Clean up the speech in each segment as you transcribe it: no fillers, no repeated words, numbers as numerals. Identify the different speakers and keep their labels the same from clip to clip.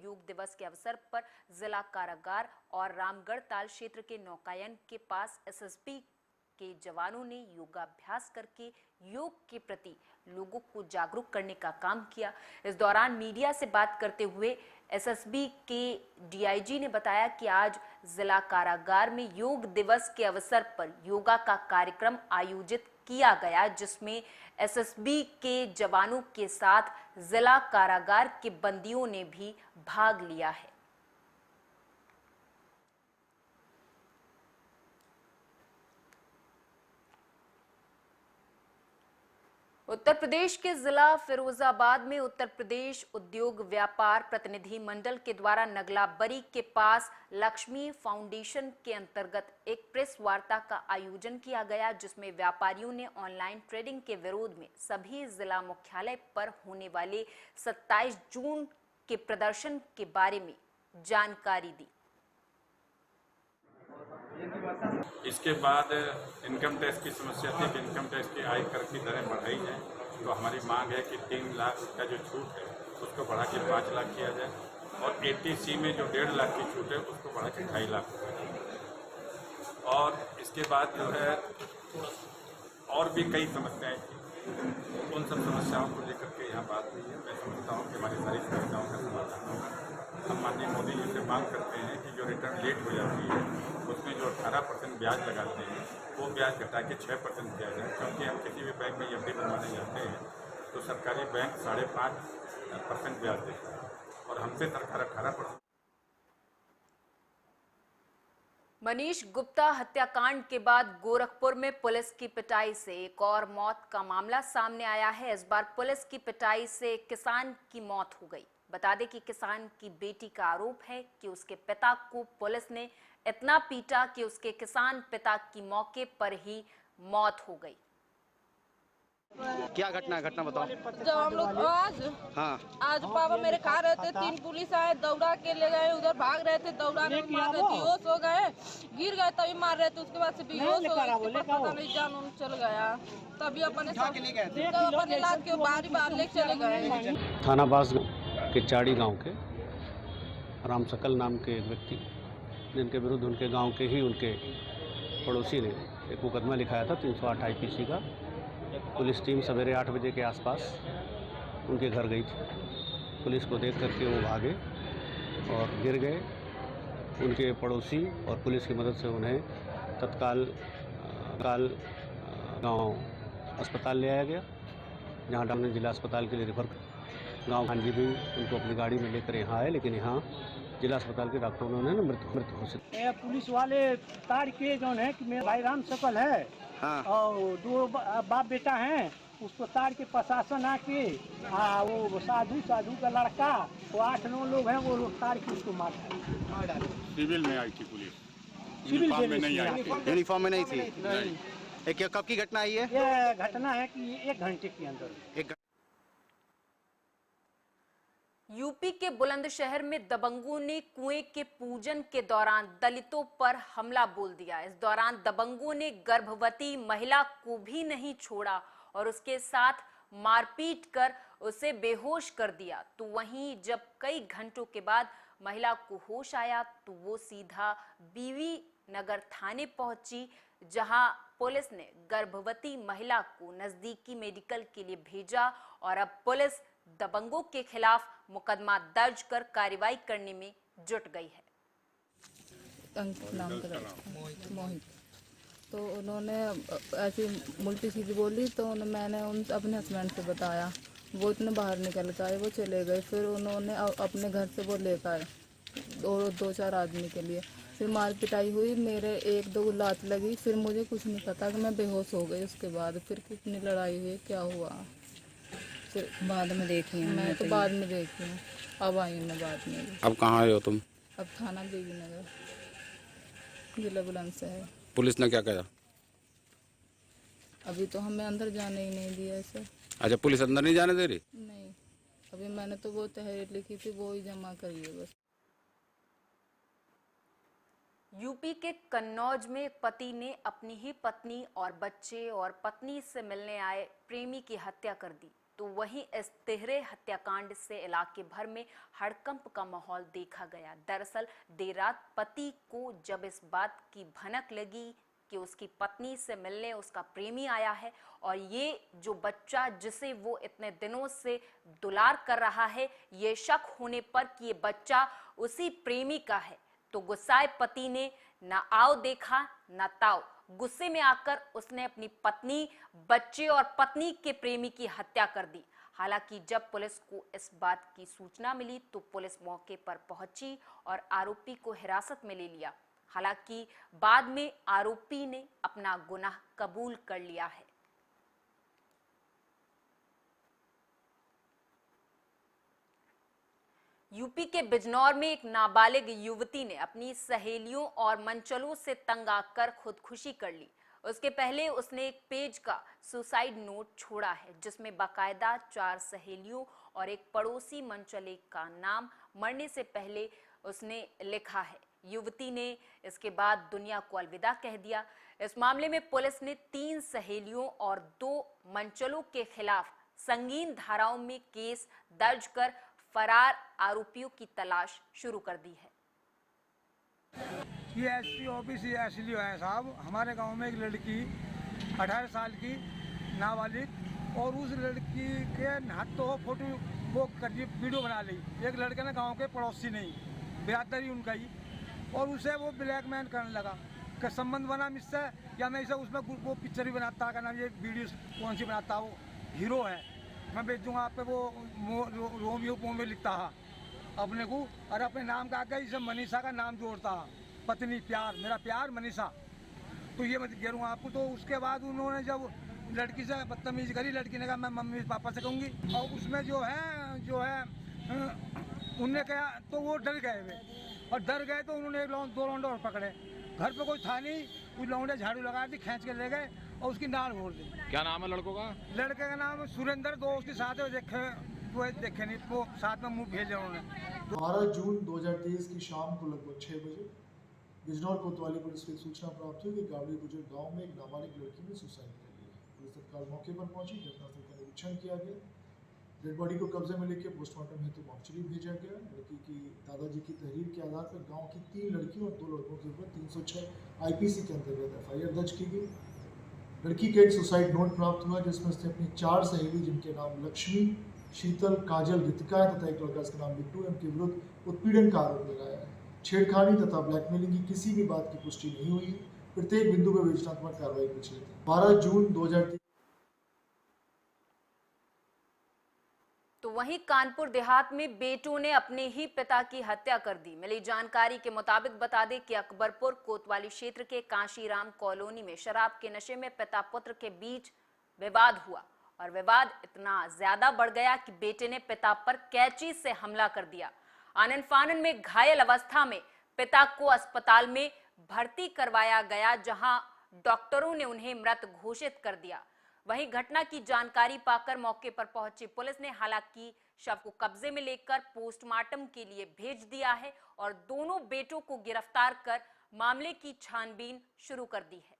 Speaker 1: योग दिवस के अवसर पर जिला कारागार और रामगढ़ ताल क्षेत्र के नौकायन के पास एसएसबी के जवानों ने योगाभ्यास करके योग के प्रति लोगों को जागरूक करने का काम किया। इस दौरान मीडिया से बात करते हुए एसएसबी के डीआईजी ने बताया कि आज जिला कारागार में योग दिवस के अवसर पर योगा का कार्यक्रम आयोजित किया गया, जिसमें एसएसबी के जवानों के साथ जिला कारागार के बंदियों ने भी भाग लिया है। उत्तर प्रदेश के जिला फिरोजाबाद में उत्तर प्रदेश उद्योग व्यापार प्रतिनिधि मंडल के द्वारा नगला बरी के पास लक्ष्मी फाउंडेशन के अंतर्गत एक प्रेस वार्ता का आयोजन किया गया, जिसमें व्यापारियों ने ऑनलाइन ट्रेडिंग के विरोध में सभी जिला मुख्यालय पर होने वाले 27 जून के प्रदर्शन के बारे में जानकारी दी।
Speaker 2: इसके बाद इनकम टैक्स की समस्या थी कि इनकम टैक्स की आयकर की दरें बढ़ाई जाए, तो हमारी मांग है कि 3 लाख का जो छूट है उसको बढ़ा के 5 लाख किया जाए और 80C में जो 1.5 लाख की छूट है उसको बढ़ा के 2.5 लाख हो। और इसके बाद जो है और भी कई समस्याएं थी, उन सब समस्याओं को लेकर के यहाँ बात हुई है। मैं समझता हूँ कि हमारी सारी समस्याओं का समाधान होगा। हम माननीय मोदी जी से मांग करते हैं कि जो रिटर्न लेट हो जाती है उसमें जो 18% ब्याज लगाते हैं वो ब्याज घटा के 6% दिया जाए, क्योंकि हम किसी भी बैंक में एफडी बनवाने जाते हैं तो सरकारी बैंक 5.5% ब्याज देता है और हमसे सरकार 18%।
Speaker 1: मनीष गुप्ता हत्याकांड के बाद गोरखपुर में पुलिस की पिटाई से एक और मौत का मामला सामने आया है। इस बार पुलिस की पिटाई से एक किसान की मौत हो गई। बता दें कि किसान की बेटी का आरोप है कि उसके पिता को पुलिस ने इतना पीटा कि उसके किसान पिता की मौके पर ही मौत हो गई।
Speaker 3: क्या घटना बताओ।
Speaker 4: जब हम लोग आज पापा मेरे खा रहे थे, 3 पुलिस आए, दौड़ा के ले गए, उधर भाग रहे थे, दौड़ाने में मार रहे थे, बेहोश हो गए, गिर गए तभी मार रहे थे, उसके बाद से बेहोश हो गए, पता नहीं जान उन चल गया, तभी अपने इलाज के बाहर ले चले गए।
Speaker 3: थाना बास के चाड़ी गांव के राम सकल नाम के एक व्यक्ति, जिनके विरुद्ध उनके गांव के ही उनके पड़ोसी ने एक मुकदमा लिखाया था 308 IPC का। पुलिस टीम सवेरे 8 बजे के आसपास उनके घर गई थी। पुलिस को देख करके वो भागे और गिर गए। उनके पड़ोसी और पुलिस की मदद से उन्हें तत्काल गांव अस्पताल ले आया गया, जहां डॉक्टर ने जिला अस्पताल के लिए रेफर। गांव खानजी भी उनको अपनी गाड़ी में लेकर यहाँ आए, लेकिन यहाँ जिला अस्पताल के डॉक्टरों ने उन्हें मृत घोषित।
Speaker 5: पुलिस वाले तार के जो है कि मेरा भाई राम सकल है और 2 बाप बेटा हैं, उसको तार के प्रशासन आके वो साधु का लड़का, वो 8-9 लोग हैं, वो तार के उसको मार डाले।
Speaker 2: सिविल में आई थी पुलिस,
Speaker 5: यूनिफॉर्म में
Speaker 2: नहीं आई थी।
Speaker 3: यूनिफॉर्म में नहीं थी। ये कब की घटना है?
Speaker 5: ये घटना है कि 1 घंटे के अंदर।
Speaker 1: यूपी के बुलंदशहर में दबंगों ने कुएं के पूजन के दौरान दलितों पर हमला बोल दिया। इस दौरान दबंगों ने गर्भवती महिला को भी नहीं छोड़ा और उसके साथ मारपीट कर उसे बेहोश कर दिया। तो वहीं जब कई घंटों के बाद महिला को होश आया तो वो सीधा बीवी नगर थाने पहुंची, जहां पुलिस ने गर्भवती महिला को नजदीकी मेडिकल के लिए भेजा और अब पुलिस दबंगों के खिलाफ मुकदमा दर्ज कर कार्रवाई करने में जुट गई है।
Speaker 4: मोहित तो उन्होंने ऐसी उल्टी सीधी बोली, तो मैंने अपने हस्बैंड से बताया, वो इतने बाहर निकल के आए, वो चले गए। फिर उन्होंने अपने घर से वो लेकर आए 2-4 आदमी के लिए, फिर मार पिटाई हुई, मेरे 1-2 लात लगी, फिर मुझे कुछ नहीं पता कि मैं बेहोश हो गई। उसके बाद फिर कितनी लड़ाई हुई, क्या हुआ फिर बाद में देखी हूँ। मैं तो बाद में देखी हूँ, अब आई हूँ मैं बाद में।
Speaker 3: अब कहाँ आए हो तुम?
Speaker 4: अब थाना देवी नगर, जिला बुलंदशहर।
Speaker 3: पुलिस ने क्या कहा?
Speaker 4: अभी तो हमें अंदर जाने ही नहीं दिया सर।
Speaker 3: अच्छा, पुलिस अंदर नहीं जाने दे रही?
Speaker 4: नहीं, अभी मैंने तो वो तहरीर लिखी थी, वो ही जमा करी है बस।
Speaker 1: यूपी के कन्नौज में पति ने अपनी ही पत्नी और बच्चे और पत्नी से मिलने आए प्रेमी की हत्या कर दी। तो वहीं इस तिहरे हत्याकांड से इलाके भर में हड़कंप का माहौल देखा गया। दरअसल देर रात पति को जब इस बात की भनक लगी कि उसकी पत्नी से मिलने उसका प्रेमी आया है और ये जो बच्चा जिसे वो इतने दिनों से दुलार कर रहा है, ये शक होने पर कि ये बच्चा उसी प्रेमी का है, तो गुस्साए पति ने ना आओ देखा ना ताओ। गुस्से में आकर उसने अपनी पत्नी, बच्चे और पत्नी के प्रेमी की हत्या कर दी। हालांकि जब पुलिस को इस बात की सूचना मिली तो पुलिस मौके पर पहुंची और आरोपी को हिरासत में ले लिया। हालांकि बाद में आरोपी ने अपना गुनाह कबूल कर लिया है। यूपी के बिजनौर में एक नाबालिग युवती ने अपनी सहेलियों और मनचलों से तंग आकर खुदकुशी कर ली। उसके पहले उसने एक पेज का सुसाइड नोट छोड़ा है जिसमें बाकायदा 4 सहेलियों और एक पड़ोसी मनचले का नाम मरने से पहले उसने लिखा है। युवती ने इसके बाद दुनिया को अलविदा कह दिया। इस मामले में पुलिस ने 3 सहेलियों और 2 मनचलों के खिलाफ संगीन धाराओं में केस दर्ज कर फरार आरोपियों की तलाश शुरू कर दी है।
Speaker 6: ये एसपी ऑफिस इसलिए है साहब, हमारे गांव में एक लड़की 18 साल की नाबालिग और उस लड़की के हाथों फोटो वो कर वीडियो बना ली। एक लड़के ने गांव के पड़ोसी नहीं, बिरादरी उनका ही, और उसे वो ब्लैकमेल करने लगा कि संबंध बना मुझसे या मैं इसे उसमें वो पिक्चर भी बनाता का नाम ये वीडियो कौन सी बनाता, वो हीरो है, मैं भेज दूंगा आप पे। वो रोमियो में लिखता है अपने को और अपने नाम का आगे इसे मनीषा का नाम जोड़ता है, पत्नी प्यार, मेरा प्यार मनीषा। तो ये मैं कह रहा हूँ आपको। तो उसके बाद उन्होंने जब लड़की से बदतमीजी करी, लड़की ने कहा मैं मम्मी पापा से कहूँगी, और उसमें जो है उनने कहा तो वो डर गए वे, और डर गए तो उन्होंने 2 लौंडे और पकड़े। घर पे कोई था नहीं, कुछ लौंडे झाड़ू लगा दी, खींच के ले गए और उसकी नाल घोड़ दी।
Speaker 7: क्या नाम है लड़कों का?
Speaker 6: लड़के का नाम सुरेंद्र, 2 उसके साथ है, देखे नहीं, वो साथ में मुंह भेजे उन्होंने।
Speaker 8: 12 जून 2023 की शाम को लगभग 6 बजे बिजनौर कोतवाली पुलिस को एक सूचना प्राप्त हुई कि गावड़ी गुजर गांव में एक नाबालिग लड़की ने सुसाइड कर लिया। पुलिस तत्काल मौके पर पहुंची, घटनास्थल का निरीक्षण किया गया, डेड बॉडी को कब्जे में लेकर पोस्टमार्टम हेतु मॉर्चरी भेजा गया। लड़की की दादाजी की तहरीर के आधार पर गांव की 3 लड़कियों और 2 लड़कों के ऊपर 306 आईपीसी के अंतर्गत FIR दर्ज की गई। लड़की का एक सुसाइड नोट प्राप्त हुआ जिसमें उसने अपनी 4 सहेली जिनके नाम लक्ष्मी, शीतल, काजल, रितिका तथा एक लड़का इसका नाम बिट्टू के विरुद्ध उत्पीड़न का आरोप लगाया है। छेड़खानी तथा ब्लैकमेलिंग की किसी भी बात की पुष्टि नहीं हुई। प्रत्येक बिंदु पर विवेचनात्मक कार्रवाई प्रचलित है। 12 जून 2023।
Speaker 1: तो वहीं कानपुर देहात में बेटों ने अपने ही पिता की हत्या कर दी। मिली जानकारी के मुताबिक बता दें कि अकबरपुर कोतवाली क्षेत्र के कांशीराम कॉलोनी में शराब के नशे में पिता पुत्र के बीच विवाद हुआ और विवाद इतना ज्यादा बढ़ गया कि बेटे ने पिता पर कैंची से हमला कर दिया। आनन फानन में घायल अवस्था में पिता को अस्पताल में भर्ती करवाया गया, जहां डॉक्टरों ने उन्हें मृत घोषित कर दिया। वहीं घटना की जानकारी पाकर मौके पर पहुंची पुलिस ने हालांकि शव को कब्जे में लेकर पोस्टमार्टम के लिए भेज दिया है और दोनों बेटों को गिरफ्तार कर मामले की छानबीन शुरू कर दी है।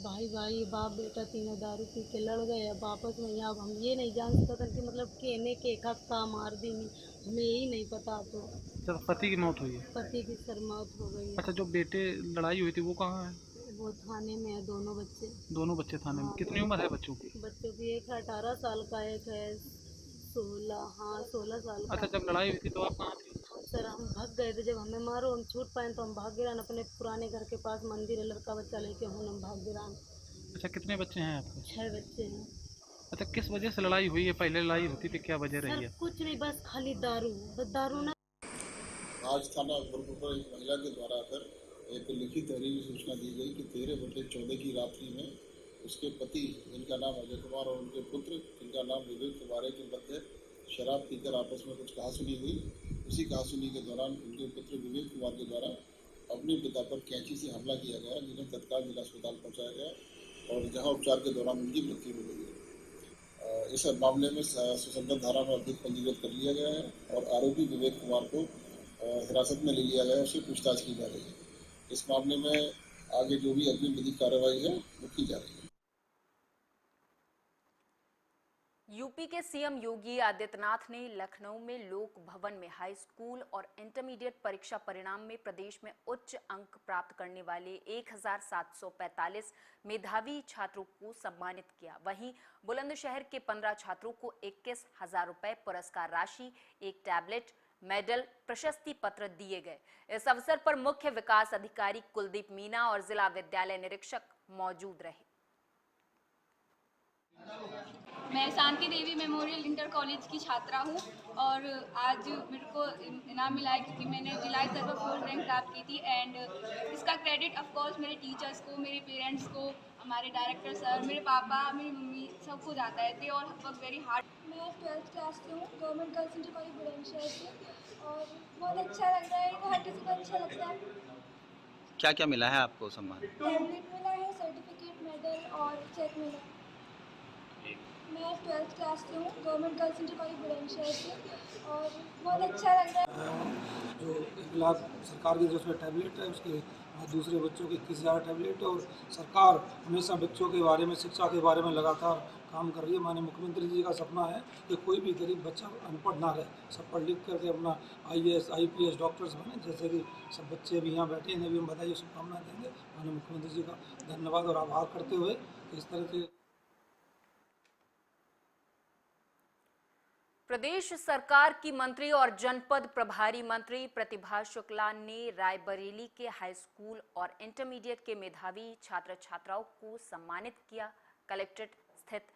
Speaker 9: भाई बाप बेटा तीनों दारू पी के लड़ गए। अब आपस में यहाँ हम ये नहीं जान सकते कि मतलब कहने के का मार दी नहीं, हमें यही नहीं पता। तो
Speaker 7: जब पति की मौत हुई है?
Speaker 9: पति की सर मौत हो गई।
Speaker 7: अच्छा, जो बेटे लड़ाई हुई थी वो कहाँ है?
Speaker 9: वो थाने में है, दोनों बच्चे थाने में। कितनी उम्र है बच्चों की? बच्चों की एक 18 साल का, एक है 16 साल का।
Speaker 7: अच्छा, जब लड़ाई हुई थी तो आप कहाँ थी?
Speaker 9: सर हम भाग गए थे, जब हमें मारो हम छूट पाए तो हम भाग गिरान, अपने पुराने घर के पास मंदिर है, लड़का बच्चा लेके हम भाग गिरान।
Speaker 7: अच्छा, कितने बच्चे हैं आपके?
Speaker 9: 6 बच्चे हैं।
Speaker 7: अच्छा, किस वजह से लड़ाई हुई है? पहले लड़ाई होती थी, क्या वजह रही है?
Speaker 9: कुछ नहीं, बस खाली दारू ना।
Speaker 10: आज थाना अकबरपुर पर एक महिला के द्वारा आकर एक लिखित तहरीर सूचना दी गई कि 13/14 की रात्रि में उसके पति जिनका नाम अजय कुमार और उनके पुत्र जिनका नाम विवेक कुमार के मध्य शराब पीकर आपस में कुछ कहासुनी हुई। उसी कहासुनी के दौरान उनके पुत्र विवेक कुमार के द्वारा अपने पिता पर कैंची से हमला किया गया, जिन्हें तत्काल जिला अस्पताल पहुँचाया गया और जहाँ उपचार के दौरान उनकी मृत्यु हो गई। इस मामले में सुसंगत धारा में अभियुक्त पंजीकृत कर लिया गया है और आरोपी विवेक कुमार को हिरासत में ले लिया गया, उससे पूछताछ की जा रही है। इस मामले में आगे जो भी अग्रिम विधिक कार्रवाई है वो की जा रही है।
Speaker 1: यूपी के सीएम योगी आदित्यनाथ ने लखनऊ में लोक भवन में हाई स्कूल और इंटरमीडिएट परीक्षा परिणाम में प्रदेश में उच्च अंक प्राप्त करने वाले 1745 मेधावी छात्रों को सम्मानित किया। वहीं बुलंदशहर के 15 छात्रों को 21,000 रुपए पुरस्कार राशि, एक टैबलेट, मेडल, प्रशस्ति पत्र दिए गए। इस अवसर पर मुख्य विकास अधिकारी कुलदीप मीना और जिला विद्यालय निरीक्षक मौजूद रहे।
Speaker 11: मैं Shanti Devi memorial inter college की छात्रा हूँ और आज मेरे को इनाम मिला है क्योंकि मैंने जिला स्तर पर 4th रैंक प्राप्त की थी। एंड इसका क्रेडिट ऑफ कोर्स मेरे टीचर्स को, मेरे पेरेंट्स को, हमारे डायरेक्टर सर, मेरे पापा, मेरी मम्मी, सबको जाता है। They all work very hard.
Speaker 12: मैं 12th क्लास से हूँ, government girls inter college Bulandshahr से, और बहुत अच्छा लग रहा है। हर किसी को अच्छा लगता है।
Speaker 13: क्या क्या मिला है आपको सम्मान?
Speaker 12: टैबलेट मिला है, सर्टिफिकेट, मेडल और चेक मिला। मैं 12th क्लास से हूँ, government girls inter college Bulandshahr से, और बहुत अच्छा लग रहा है।
Speaker 6: जो 1 लाख सरकार की जो उसमें टैबलेट है, उसके बाद दूसरे बच्चों के 21,000 टैबलेट है। और सरकार हमेशा बच्चों के बारे में, शिक्षा के बारे में लगातार काम कर रही है। माननीय मुख्यमंत्री जी का सपना है कि कोई भी गरीब बच्चा अनपढ़ ना रहे, सब पढ़ लिख करके अपना IAS, IPS, डॉक्टर्स बने। जैसे कि सब बच्चे भी यहाँ बैठे, इन्हें भी हम बधाई, शुभकामनाएं देंगे। माननीय मुख्यमंत्री जी का धन्यवाद और आभार करते हुए इस तरह के
Speaker 1: प्रदेश सरकार की मंत्री और जनपद प्रभारी मंत्री प्रतिभा शुक्ला ने रायबरेली के हाई स्कूल और इंटरमीडिएट के मेधावी छात्र छात्राओं को सम्मानित किया। कलेक्ट्रेट स्थित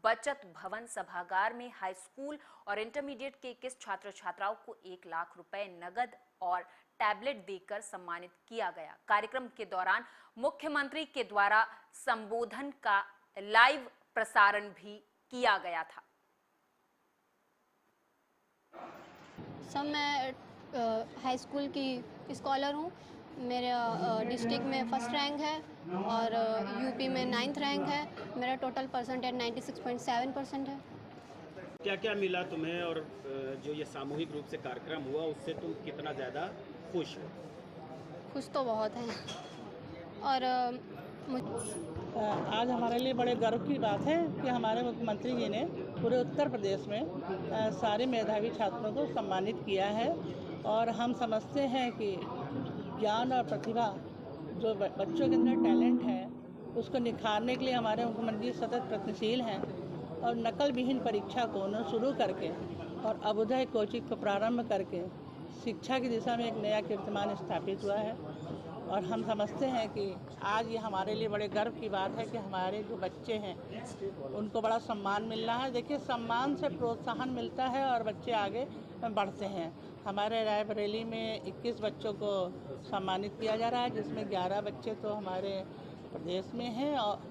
Speaker 1: बचत भवन सभागार में हाई स्कूल और इंटरमीडिएट के 21 छात्र छात्राओं को 1 लाख रुपए नगद और टैबलेट देकर सम्मानित किया गया। कार्यक्रम के दौरान मुख्यमंत्री के द्वारा संबोधन का लाइव प्रसारण भी किया गया था।
Speaker 14: सर, मैं हाई स्कूल की स्कॉलर हूँ। मेरे डिस्ट्रिक्ट में 1st रैंक है और यूपी में 9th रैंक है। मेरा टोटल परसेंटेज 96.7% है।
Speaker 15: क्या क्या मिला तुम्हें, और जो ये सामूहिक रूप से कार्यक्रम हुआ उससे तुम कितना ज़्यादा खुश हो?
Speaker 14: खुश तो बहुत हैं। और
Speaker 16: आज हमारे लिए बड़े गर्व की बात है कि हमारे मुख्यमंत्री जी ने पूरे उत्तर प्रदेश में सारे मेधावी छात्रों को सम्मानित किया है। और हम समझते हैं कि ज्ञान और प्रतिभा जो बच्चों के अंदर टैलेंट है, उसको निखारने के लिए हमारे मुख्यमंत्री सतत प्रयत्नशील हैं। और नकल विहीन परीक्षा को न शुरू करके और अभ्युदय कोचिंग को प्रारंभ करके शिक्षा की दिशा में एक नया कीर्तिमान स्थापित हुआ है। और हम समझते हैं कि आज ये हमारे लिए बड़े गर्व की बात है कि हमारे जो बच्चे हैं उनको बड़ा सम्मान मिल रहा है। देखिए, सम्मान से प्रोत्साहन मिलता है और बच्चे आगे बढ़ते हैं। हमारे रायबरेली में 21 बच्चों को सम्मानित किया जा रहा है, जिसमें 11 बच्चे तो हमारे प्रदेश में हैं। और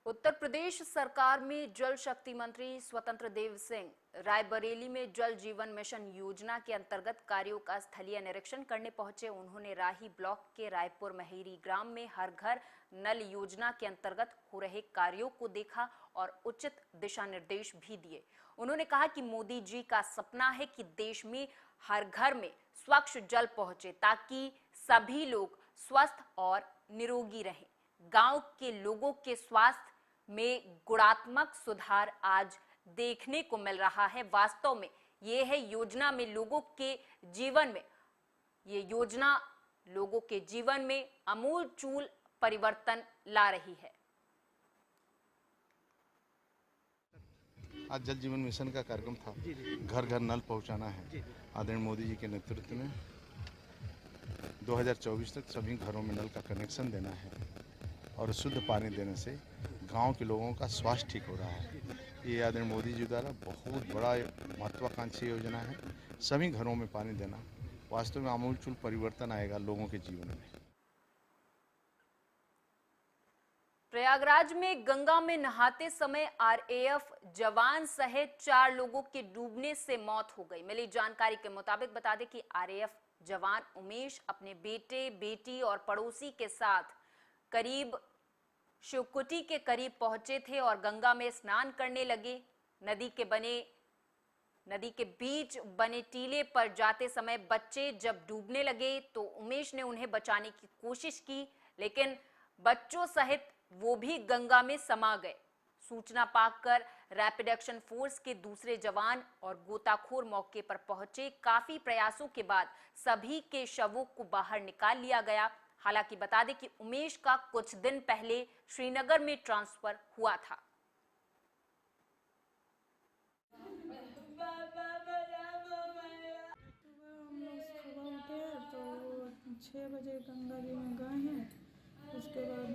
Speaker 1: उत्तर प्रदेश सरकार में जल शक्ति मंत्री स्वतंत्र देव सिंह रायबरेली में जल जीवन मिशन योजना के अंतर्गत कार्यों का स्थलीय निरीक्षण करने पहुंचे। उन्होंने राही ब्लॉक के रायपुर महेरी ग्राम में हर घर नल योजना के अंतर्गत हो रहे कार्यों को देखा और उचित दिशा निर्देश भी दिए। उन्होंने कहा कि मोदी जी का सपना है कि देश में हर घर में स्वच्छ जल पहुंचे ताकि सभी लोग स्वस्थ और निरोगी रहें। गांव के लोगों के स्वास्थ्य में गुणात्मक सुधार आज देखने को मिल रहा है। वास्तव में ये है योजना में लोगों के जीवन में, ये योजना लोगों के जीवन में आमूलचूल परिवर्तन ला रही है।
Speaker 10: आज जल जीवन मिशन का कार्यक्रम था। घर घर नल पहुंचाना है। आदरणीय मोदी जी के नेतृत्व में 2024 तक सभी घरों में नल का कनेक्शन देना है और शुद्ध पानी देने से गांव के लोगों का स्वास्थ्य ठीक हो रहा है। ये आदरणीय मोदी जी द्वारा बहुत बड़ा महत्वाकांक्षी योजना है। सभी घरों में पानी देना वास्तव में आमूलचूल परिवर्तन आएगा लोगों के जीवन में।
Speaker 1: प्रयागराज में गंगा में नहाते समय RAF जवान सहित 4 लोगों के डूबने से मौत हो गई। मिली जानकारी के मुताबिक बता दें कि RAF जवान उमेश अपने बेटे, बेटी और पड़ोसी के साथ करीब शिवकुटी के करीब पहुंचे थे और गंगा में स्नान करने लगे। नदी के बीच बने टीले पर जाते समय बच्चे जब डूबने लगे तो उमेश ने उन्हें बचाने की कोशिश की, लेकिन बच्चों सहित वो भी गंगा में समा गए। सूचना पाकर रैपिड एक्शन फोर्स के दूसरे जवान और गोताखोर मौके पर पहुंचे। काफी प्रयासों के बाद सभी के शवों को बाहर निकाल लिया गया। हालांकि बता दें कि उमेश का कुछ दिन पहले श्रीनगर में ट्रांसफर हुआ था।
Speaker 17: तो 6 बजे गंगा जी में गए हैं। उसके बाद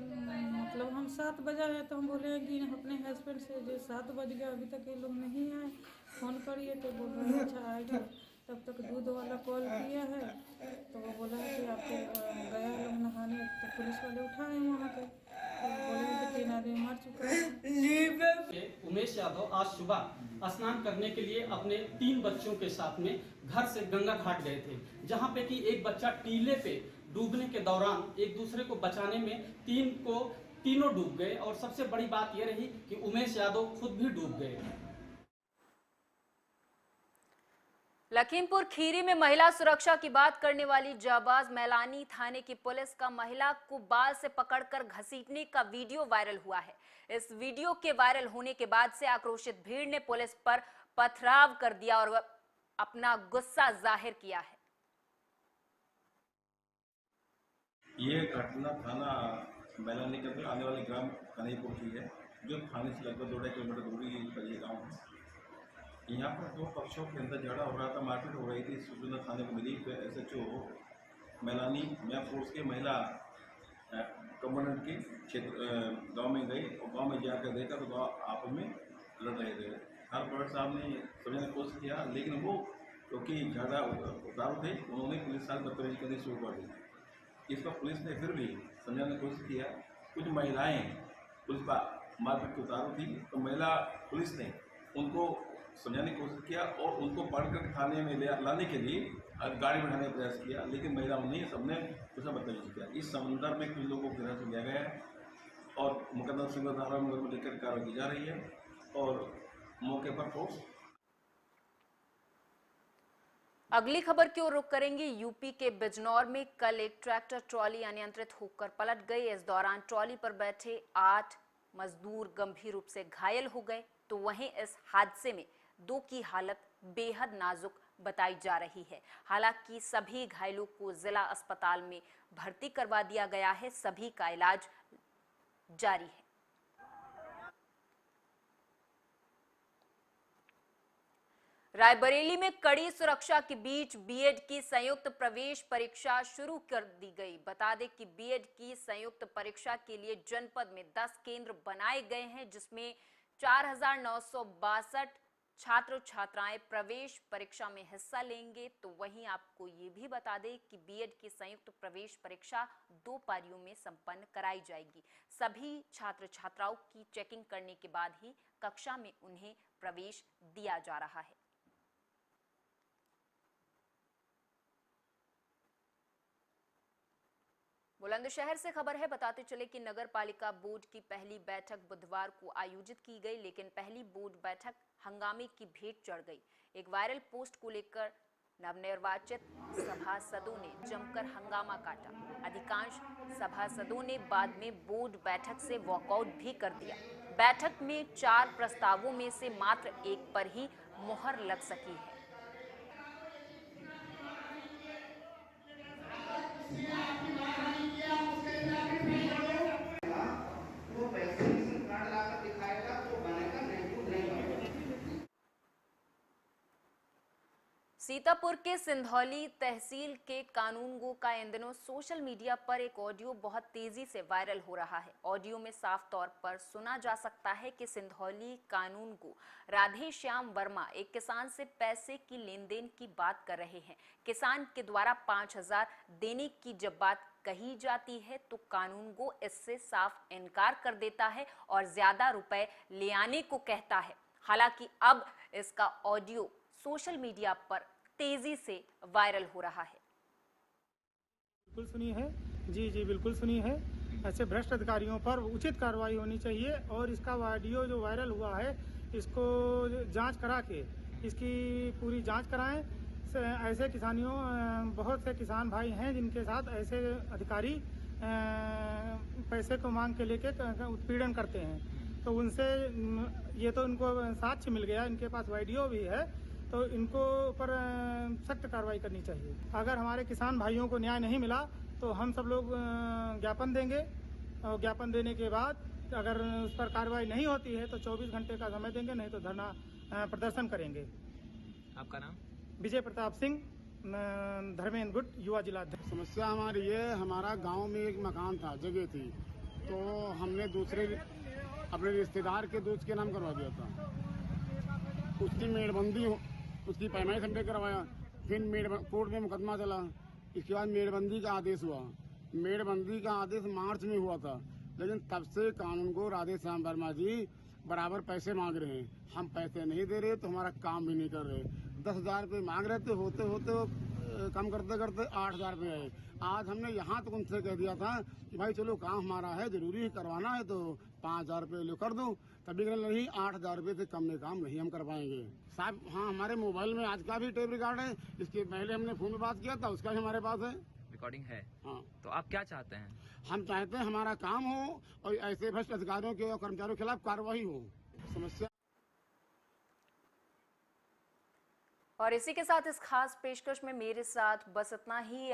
Speaker 17: मतलब हम 7 बजे आए तो हम बोले कि अपने हस्बैंड से जो 7 बज गया अभी तक ये लोग नहीं आए, फ़ोन करिए तो बोल रहे हैं अच्छा आएगा। तब तक दूध वाला कॉल किया है तो वो बोला है कि आपके गया लोग नहाने, तो पुलिस वाले उठाए वहाँ पे तो बोले कि 3 आदमी मर चुका है।
Speaker 18: उमेश यादव आज सुबह स्नान करने के लिए अपने 3 बच्चों के साथ में घर से गंगा घाट गए थे, जहाँ पे कि एक बच्चा टीले पे डूबने के दौरान एक दूसरे को बचाने में तीनों डूब गए। और सबसे बड़ी बात यह रही कि उमेश यादव खुद भी डूब गए।
Speaker 1: लखीमपुर खीरी में महिला सुरक्षा की बात करने वाली जाबाज मैलानी थाने की पुलिस का महिला को बाल से पकड़कर घसीटने का वीडियो वायरल हुआ है। इस वीडियो के वायरल होने के बाद से आक्रोशित भीड़ ने पुलिस पर पथराव कर दिया और अपना गुस्सा जाहिर किया है।
Speaker 19: ये घटना थाना मैलानी के आने वाले ग्राम कन्हैयापुर की है, जो थाने से लगभग 2.5 किलोमीटर दूरी पर ये गाँव है। यहाँ पर 2 पक्षों के अंदर झगड़ा हो रहा था, मारपीट हो रही थी। सूचना थाने को मिली, SHO मैलानी मैं फोर्स के महिला कमांडेंट के क्षेत्र गांव में गई और गांव में जाकर देखा तो गांव आपस में लड़ रहे थे। थाना प्रभारी साहब ने समझाने की कोशिश किया, लेकिन वो क्योंकि झगड़ा उतारू थे, उन्होंने पुलिस के साथ बदतमीजी करनी शुरू कर दी। इस पर पुलिस ने फिर भी समझाने की कोशिश किया। कुछ महिलाएं पुलिस पर मारपीट के उतारू थी, तो महिला पुलिस ने उनको समझाने की कोशिश किया और उनको पकड़कर थाने में लाने के लिए गाड़ी बढ़ाने का प्रयास किया, लेकिन महिलाओं ने सबने उसका बदतमीजी किया। इस संदर्भ में कुछ लोगों को गिरफ्तार किया गया है और मुकदमा सिंगल धारा में लेकर कार्रवाई की जा रही है और मौके पर फोर्स।
Speaker 1: अगली खबर की ओर रुख करेंगे। यूपी के बिजनौर में कल एक ट्रैक्टर ट्रॉली अनियंत्रित होकर पलट गई। इस दौरान ट्रॉली पर बैठे 8 मजदूर गंभीर रूप से घायल हो गए, तो वहीं इस हादसे में 2 की हालत बेहद नाजुक बताई जा रही है। हालांकि सभी घायलों को जिला अस्पताल में भर्ती करवा दिया गया है, सभी का इलाज जारी है। रायबरेली में कड़ी सुरक्षा के बीच बीएड की संयुक्त प्रवेश परीक्षा शुरू कर दी गई। बता दें कि बीएड की संयुक्त परीक्षा के लिए जनपद में 10 केंद्र बनाए गए हैं, जिसमें 4,962 छात्र छात्राएं प्रवेश परीक्षा में हिस्सा लेंगे। तो वहीं आपको ये भी बता दें कि बीएड की संयुक्त प्रवेश परीक्षा 2 पारियों में संपन्न कराई जाएगी। सभी छात्र छात्राओं की चेकिंग करने के बाद ही कक्षा में उन्हें प्रवेश दिया जा रहा है। बुलंदशहर से खबर है। बताते चले कि नगर पालिका बोर्ड की पहली बैठक बुधवार को आयोजित की गई, लेकिन पहली बोर्ड बैठक हंगामे की भेंट चढ़ गई। एक वायरल पोस्ट को लेकर नवनिर्वाचित सभासदों ने जमकर हंगामा काटा। अधिकांश सभासदों ने बाद में बोर्ड बैठक से वॉकआउट भी कर दिया। बैठक में 4 प्रस्तावों में से मात्र 1 पर ही मुहर लग सकी है। सीतापुर के सिंधौली तहसील के कानूनगो का इन दिनों सोशल मीडिया पर एक ऑडियो बहुत तेजी से वायरल हो रहा है। ऑडियो में साफ तौर पर सुना जा सकता है कि सिंधौली कानूनगो राधे श्याम वर्मा एक किसान से पैसे की लेन देन की बात कर रहे हैं। किसान के द्वारा 5,000 देने की जब बात कही जाती है तो कानूनगो इससे साफ इनकार कर देता है और ज्यादा रुपए ले आने को कहता है। हालांकि अब इसका ऑडियो सोशल मीडिया पर तेजी से वायरल हो रहा है।
Speaker 20: बिल्कुल सुनी है जी बिल्कुल सुनी है। ऐसे भ्रष्ट अधिकारियों पर उचित कार्रवाई होनी चाहिए और इसका ऑडियो जो वायरल हुआ है इसको जांच करा के इसकी पूरी जांच कराएं। ऐसे किसानियों बहुत से किसान भाई हैं जिनके साथ ऐसे अधिकारी पैसे को मांग के लेके उत्पीड़न करते हैं। तो उनसे ये तो इनको साक्ष्य मिल गया, इनके पास वीडियो भी है, तो इनको ऊपर सख्त कार्रवाई करनी चाहिए। अगर हमारे किसान भाइयों को न्याय नहीं मिला तो हम सब लोग ज्ञापन देंगे, और ज्ञापन देने के बाद अगर उस पर कार्रवाई नहीं होती है तो 24 घंटे का समय देंगे, नहीं तो धरना प्रदर्शन करेंगे।
Speaker 21: आपका नाम?
Speaker 20: विजय प्रताप सिंह, धर्मेंद्र गुट, युवा जिला अध्यक्ष।
Speaker 22: समस्या हमारी ये, हमारा गांव में एक मकान था, जगह थी, तो हमने दूसरे अपने रिश्तेदार के दोस्त के नाम करवा दिया था। उसकी मेड़बंदी, उसकी पैमाई संडे करवाया, फिर कोर्ट में मुकदमा चला। इसके बाद मेड़बंदी का आदेश हुआ। मेड़बंदी का आदेश मार्च में हुआ था, लेकिन तब से कानून को राधे श्याम वर्मा जी बराबर पैसे मांग रहे हैं। हम पैसे नहीं दे रहे तो हमारा काम भी नहीं कर रहे। 10,000 रुपये मांग रहे थे, होते होते कम करते करते 8,000 रुपये आए। आज हमने यहाँ तक उनसे कह दिया था कि भाई चलो काम हमारा है, जरूरी है करवाना है तो 5,000 रुपये लो कर दो, तभी नहीं 8,000 रुपये से कम में काम नहीं हम कर पाएंगे साहब। हाँ, हमारे मोबाइल में आज का भी टेप रिकॉर्ड है, इसके पहले हमने फोन में बात किया था, उसका भी हमारे पास है,
Speaker 21: रिकॉर्डिंग है।
Speaker 22: हाँ,
Speaker 21: तो आप क्या चाहते हैं?
Speaker 22: हम चाहते हैं हमारा काम हो और ऐसे भ्रष्ट अधिकारियों के और कर्मचारियों के खिलाफ कार्रवाई हो। समस्या
Speaker 1: और इसी के साथ इस खास पेशकश में मेरे साथ बस इतना ही।